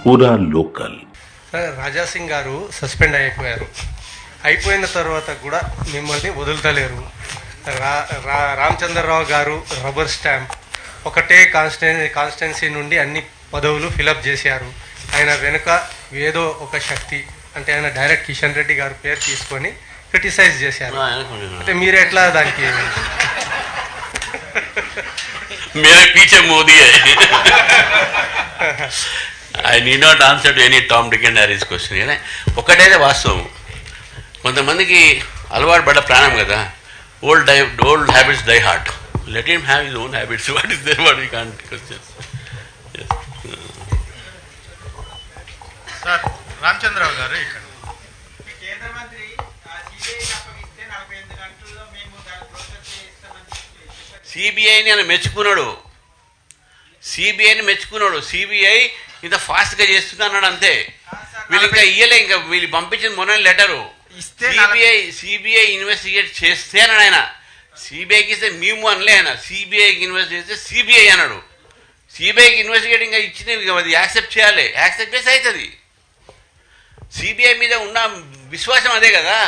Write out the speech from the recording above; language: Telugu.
పూరా లోకల్. రాజాసింగ్ గారు సస్పెండ్ అయిపోయారు. అయిపోయిన తర్వాత కూడా మిమ్మల్ని వదులుతలేరు. రామచంద్రరావు గారు రబ్బర్ స్టాంప్, ఒకటే కాన్స్టిట్యున్సీ నుండి అన్ని పదవులు ఫిలప్ చేశారు. ఆయన వెనుక ఏదో ఒక శక్తి, అంటే ఆయన డైరెక్ట్ కిషన్ రెడ్డి గారి పేరు తీసుకొని క్రిటిసైజ్ చేశారు. అంటే మీరు ఎట్లా దానికి? मेरे पीछे मोदी है. I need not answer to any Tom, Dick and Harry's question. ఒకటైతే వాస్తవం, కొంతమందికి అలవాటు పడ్డ ప్రాణం కదా. Old habits die hard. Let him have his own habits. What is there, what we can't question. Sir Ramachandrarao garu ఇక్కడ సిబిఐని ఆయన మెచ్చుకున్నాడు. సిబిఐ ఇంత ఫాస్ట్గా చేస్తుంది అన్నాడు అంతే. వీళ్ళు ఇంకా ఇయ్యలే, ఇంకా వీళ్ళు పంపించిన మొన్న లెటరు సిబిఐ ఇన్వెస్టిగేట్ చేస్తే అన్నాడు ఆయన. సిబిఐకి ఇస్తే మేము అనలే ఆయన, సిబిఐకి ఇన్వెస్టిగేట్ చేస్తే సిబిఐ అన్నాడు. సిబిఐకి ఇన్వెస్టిగేట్ ఇంకా ఇచ్చింది, అది యాక్సెప్ట్ చేయాలి. యాక్సెప్ట్ చేస్తే అవుతుంది. సిబిఐ మీద ఉన్న విశ్వాసం అదే కదా.